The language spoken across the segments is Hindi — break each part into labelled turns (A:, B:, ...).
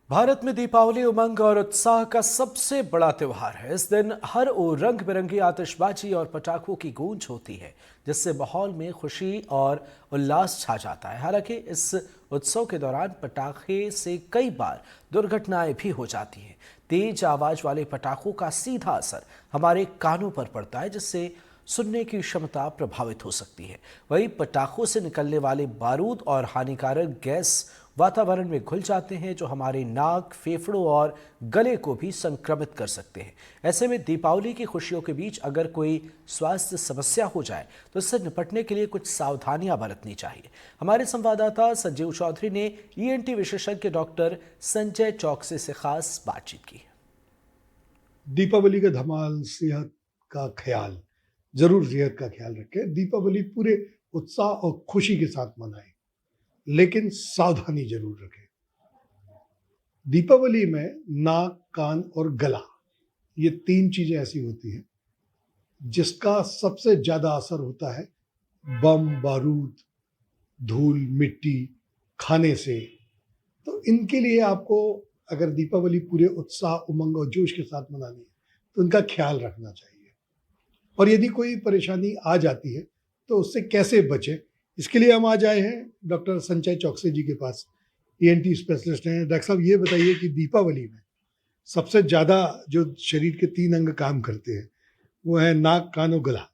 A: भारत में दीपावली उमंग और उत्साह का सबसे बड़ा त्योहार है। इस दिन हर ओर रंग बिरंगी आतिशबाजी और पटाखों की गूंज होती है, जिससे माहौल में खुशी और उल्लास छा जाता है। हालांकि इस उत्सव के दौरान पटाखे से कई बार दुर्घटनाएं भी हो जाती हैं। तेज आवाज वाले पटाखों का सीधा असर हमारे कानों पर पड़ता है, जिससे सुनने की क्षमता प्रभावित हो सकती है। वहीं पटाखों से निकलने वाले बारूद और हानिकारक गैस वातावरण में घुल जाते हैं, जो हमारे नाक, फेफड़ों और गले को भी संक्रमित कर सकते हैं। ऐसे में दीपावली की खुशियों के बीच अगर कोई स्वास्थ्य समस्या हो जाए तो इससे निपटने के लिए कुछ सावधानियां बरतनी चाहिए। हमारे संवाददाता संजीव चौधरी ने ईएनटी विशेषज्ञ डॉक्टर संजय चौकसे से खास बातचीत की।
B: दीपावली का धमाल, सेहत का ख्याल, जरूर सेहत का ख्याल रखें। दीपावली पूरे उत्साह और खुशी के साथ मनाएं, लेकिन सावधानी जरूर रखें। दीपावली में नाक, कान और गला, ये तीन चीजें ऐसी होती हैं जिसका सबसे ज्यादा असर होता है बम, बारूद, धूल, मिट्टी खाने से। तो इनके लिए आपको अगर दीपावली पूरे उत्साह, उमंग और जोश के साथ मनानी है तो इनका ख्याल रखना चाहिए। और यदि कोई परेशानी आ जाती है तो उससे कैसे बचें, इसके लिए हम आज आए हैं डॉक्टर संजय चौकसे जी के पास। ईएनटी स्पेशलिस्ट हैं। डॉक्टर साहब, ये बताइए कि दीपावली में सबसे ज़्यादा जो शरीर के तीन अंग काम करते हैं वो है नाक, कान और गला,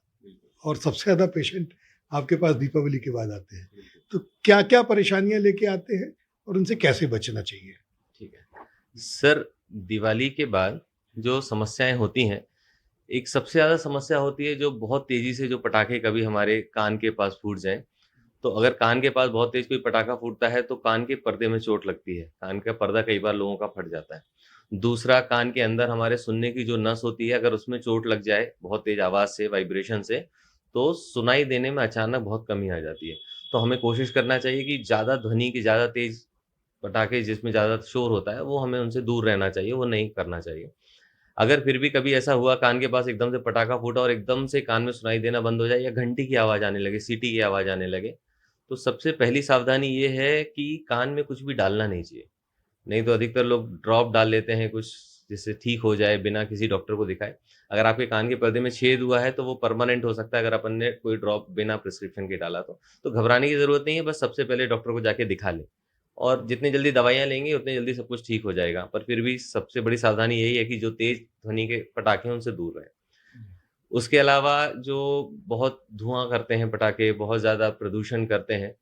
B: और सबसे ज़्यादा पेशेंट आपके पास दीपावली के बाद आते हैं। तो क्या क्या परेशानियां लेके आते हैं और उनसे कैसे बचना चाहिए?
C: ठीक है सर, दिवाली के बाद जो समस्याएं होती हैं, एक सबसे ज़्यादा समस्या होती है जो बहुत तेज़ी से जो पटाखे कभी हमारे कान के पास फूट जाएँ। तो अगर कान के पास बहुत तेज़ कोई पटाखा फूटता है तो कान के पर्दे में चोट लगती है। कान का पर्दा कई बार लोगों का फट जाता है। दूसरा, कान के अंदर हमारे सुनने की जो नस होती है, अगर उसमें चोट लग जाए बहुत तेज़ आवाज़ से, वाइब्रेशन से, तो सुनाई देने में अचानक बहुत कमी आ जाती है। तो हमें कोशिश करना चाहिए कि ज़्यादा ध्वनि की, ज़्यादा तेज़ पटाखे जिसमें ज़्यादा शोर होता है, वो हमें उनसे दूर रहना चाहिए, वो नहीं करना चाहिए। अगर फिर भी कभी ऐसा हुआ कान के पास एकदम से पटाखा फूटा और एकदम से कान में सुनाई देना बंद हो जाए या घंटी की आवाज़ आने लगे, सीटी की आवाज़ आने लगे, तो सबसे पहली सावधानी ये है कि कान में कुछ भी डालना नहीं चाहिए। नहीं तो अधिकतर लोग ड्रॉप डाल लेते हैं कुछ, जिससे ठीक हो जाए बिना किसी डॉक्टर को दिखाए। अगर आपके कान के पर्दे में छेद हुआ है तो वो परमानेंट हो सकता है अगर अपन ने कोई ड्रॉप बिना प्रिस्क्रिप्शन के डाला तो। तो घबराने की ज़रूरत नहीं है, बस सबसे पहले डॉक्टर को जाके दिखा लें। और जितनी जल्दी दवाइयाँ लेंगे उतनी जल्दी सब कुछ ठीक हो जाएगा। पर फिर भी सबसे बड़ी सावधानी यही है कि जो तेज़ ध्वनि के पटाखे हैं उनसे दूर रहें। उसके अलावा जो बहुत धुआँ करते हैं पटाखे, बहुत ज़्यादा प्रदूषण करते हैं,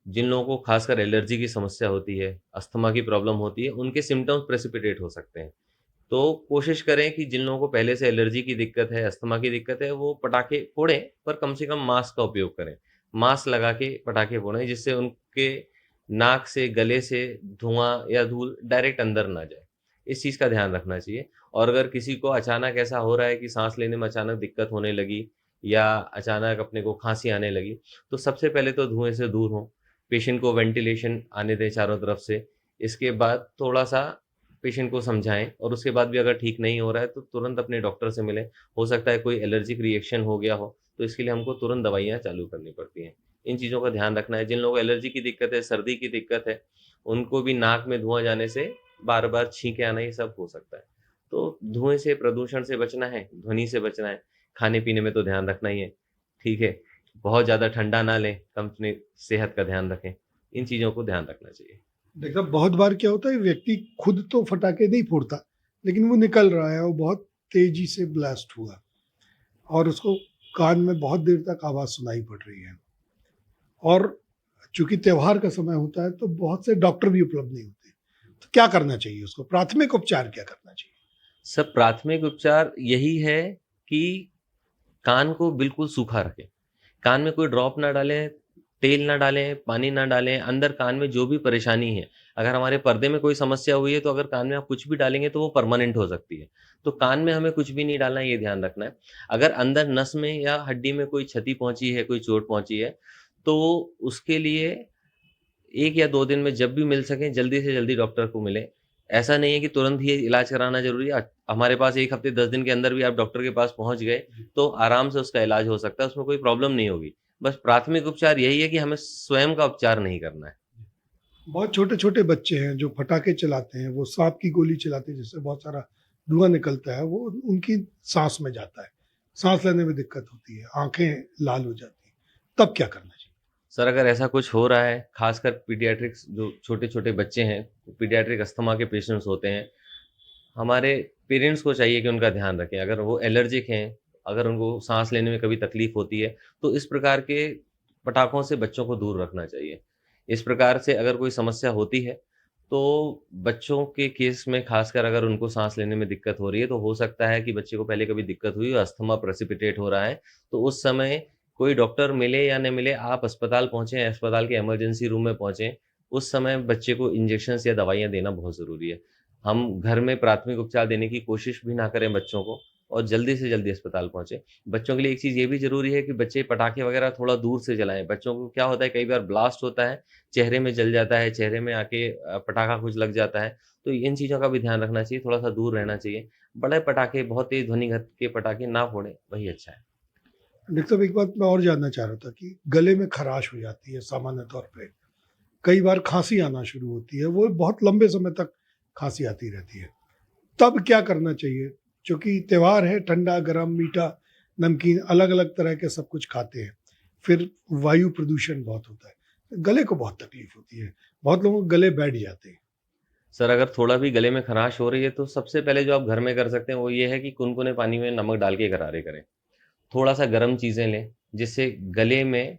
C: जिन लोगों को खासकर एलर्जी की समस्या होती है, अस्थमा की प्रॉब्लम होती है, उनके सिम्पटम्स प्रेसिपिटेट हो सकते हैं। तो कोशिश करें कि जिन लोगों को पहले से एलर्जी की दिक्कत है, अस्थमा की दिक्कत है, वो पटाखे फोड़ें, पर कम से कम मास्क का उपयोग करें। मास्क लगा के पटाखे फोड़ें, जिससे उनके नाक से, गले से धुआँ या धूल डायरेक्ट अंदर ना जाए। इस चीज़ का ध्यान रखना चाहिए। और अगर किसी को अचानक ऐसा हो रहा है कि साँस लेने में अचानक दिक्कत होने लगी या अचानक अपने को खाँसी आने लगी, तो सबसे पहले तो धुएँ से दूर हों। पेशेंट को वेंटिलेशन आने दें चारों तरफ से। इसके बाद थोड़ा-सा पेशेंट को समझाएँ और उसके बाद भी अगर ठीक नहीं हो रहा है तो तुरंत अपने डॉक्टर से मिलें। हो सकता है कोई एलर्जिक रिएक्शन हो गया हो, तो इसके लिए हमको तुरंत दवाइयाँ चालू करनी पड़ती हैं। इन चीज़ों का ध्यान रखना है। जिन लोगों को एलर्जी की दिक्कत है, सर्दी की दिक्कत है, उनको भी नाक में धुआँ जाने से बार-बार छींके आना, ये सब हो सकता है। तो धुएँ से, प्रदूषण से बचना है, ध्वनि से बचना है, खाने-पीने में तो ध्यान रखना ही है, ठीक है? बहुत ज़्यादा ठंडा ना लें, कम अपनी सेहत का ध्यान रखें। इन चीज़ों को ध्यान रखना चाहिए।
B: देखा, बहुत बार क्या होता है, व्यक्ति खुद तो फटाके नहीं फोड़ता, लेकिन वो निकल रहा है और बहुत तेजी से ब्लास्ट हुआ और उसको कान में बहुत देर तक आवाज सुनाई पड़ रही है। और चूंकि त्योहार का समय होता है तो बहुत से डॉक्टर भी उपलब्ध नहीं होते। तो क्या करना चाहिए उसको? प्राथमिक उपचार क्या करना चाहिए?
C: सब प्राथमिक उपचार यही है कि कान को बिल्कुल सूखा रखें। कान में कोई ड्रॉप ना डालें, तेल ना डालें, पानी ना डालें, अंदर कान में जो भी परेशानी है, अगर हमारे पर्दे में कोई समस्या हुई है तो अगर कान में आप कुछ भी डालेंगे तो वो परमानेंट हो सकती है। तो कान में हमें कुछ भी नहीं डालना है, ये ध्यान रखना है। अगर अंदर नस में या हड्डी में कोई क्षति पहुँची है, कोई चोट पहुँची है, तो उसके लिए 1 या 2 दिन में जब भी मिल सकें जल्दी से जल्दी डॉक्टर को मिलें। ऐसा नहीं है कि तुरंत ही इलाज कराना ज़रूरी है। हमारे पास 1 हफ्ते 10 दिन के अंदर भी आप डॉक्टर के पास पहुँच गए, तो आराम से उसका इलाज हो सकता है, उसमें कोई प्रॉब्लम नहीं होगी। बस प्राथमिक उपचार यही है कि हमें स्वयं का उपचार नहीं करना है।
B: बहुत छोटे छोटे बच्चे हैं जो पटाखे चलाते हैं, वो सांप की गोली चलाते हैं जिससे बहुत सारा धुआं निकलता है, वो उनकी सांस में जाता है, सांस लेने में दिक्कत होती है, आंखें लाल हो जाती हैं, तब क्या करना चाहिए?
C: सर अगर ऐसा कुछ हो रहा है, खासकर पीडियाट्रिक्स जो छोटे-छोटे बच्चे हैं, पीडियाट्रिक अस्थमा के पेशेंट्स होते हैं, हमारे पेरेंट्स को चाहिए कि उनका ध्यान रखें। अगर वो एलर्जिक हैं, अगर उनको साँस लेने में कभी तकलीफ होती है, तो इस प्रकार के पटाखों से बच्चों को दूर रखना चाहिए। इस प्रकार से अगर कोई समस्या होती है, तो बच्चों के केस में खासकर अगर उनको साँस लेने में दिक्कत हो रही है, तो हो सकता है कि बच्चे को पहले कभी दिक्कत हुई हो, अस्थमा प्रेसिपिटेट हो रहा है, तो उस समय कोई डॉक्टर मिले या न मिले, आप अस्पताल पहुँचे, अस्पताल के इमरजेंसी रूम में पहुँचे, उस समय बच्चे को इंजेक्शंस या दवाइयाँ देना बहुत ज़रूरी है। हम घर में प्राथमिक उपचार देने की कोशिश भी ना करें बच्चों को और जल्दी से जल्दी अस्पताल पहुँचे। बच्चों के लिए एक चीज़ ये भी ज़रूरी है कि बच्चे पटाखे वगैरह थोड़ा दूर से जलाएँ। बच्चों को क्या होता है कई बार ब्लास्ट होता है, चेहरे में जल जाता है, चेहरे में आके पटाखा कुछ लग जाता है, तो इन चीज़ों का भी ध्यान रखना चाहिए, थोड़ा-सा दूर रहना चाहिए। बड़े पटाखे, बहुत तेज़ ध्वनि के पटाखे ना फोड़ें, वही अच्छा है।
B: डॉक्टर साहब, एक बात मैं और जानना चाह रहा था कि गले में खराश हो जाती है सामान्य तौर पे, कई बार खांसी आना शुरू होती है, वो बहुत लंबे समय तक खांसी आती रहती है, तब क्या करना चाहिए? क्योंकि त्योहार है, ठंडा गरम मीठा नमकीन अलग अलग तरह के सब कुछ खाते हैं, फिर वायु प्रदूषण बहुत होता है, गले को बहुत तकलीफ होती है, बहुत लोगों के गले बैठ जाते हैं।
C: सर अगर थोड़ा भी गले में खराश हो रही है, तो सबसे पहले जो आप घर में कर सकते हैं, वो ये है कि कुनकुने पानी में नमक डाल के गरारे करें। थोड़ा-सा गर्म चीज़ें लें, जिससे गले में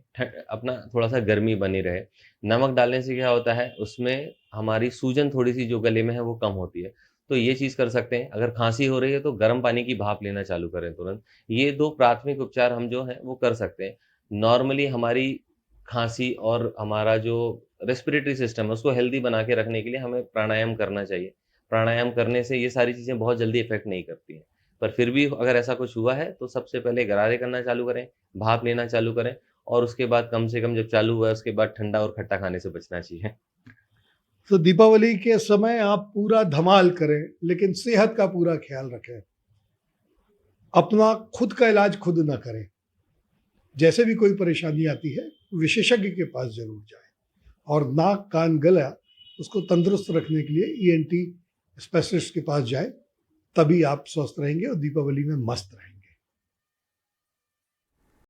C: अपना थोड़ा-सा गर्मी बनी रहे। नमक डालने से क्या होता है, उसमें हमारी सूजन थोड़ी-सी जो गले में है, वो कम होती है। तो ये चीज़ कर सकते हैं। अगर खाँसी हो रही है, तो गर्म पानी की भाप लेना चालू करें तुरंत। ये 2 प्राथमिक उपचार हम जो हैं, वो कर सकते हैं। नॉर्मली हमारी खाँसी और हमारा जो रेस्पिरेटरी सिस्टम है, उसको हेल्दी बना के रखने के लिए हमें प्राणायाम करना चाहिए। प्राणायाम करने से ये सारी चीज़ें बहुत जल्दी इफ़ेक्ट नहीं करती हैं। पर फिर भी अगर ऐसा कुछ हुआ है, तो सबसे पहले गरारे करना चालू करें, भाप लेना चालू करें और उसके बाद कम से कम जब चालू हुआ है, उसके बाद ठंडा और खट्टा खाने से बचना चाहिए।
B: तो दीपावली के समय आप पूरा धमाल करें, लेकिन सेहत का पूरा ख्याल रखें, अपना खुद का इलाज खुद ना करें, जैसे भी कोई परेशानी आती है विशेषज्ञ के पास जरूर जाएं, और नाक कान गला उसको तंदुरुस्त रखने के लिए ईएनटी स्पेशलिस्ट के पास जाएं, तभी आप स्वस्थ रहेंगे और दीपावली में मस्त रहेंगे।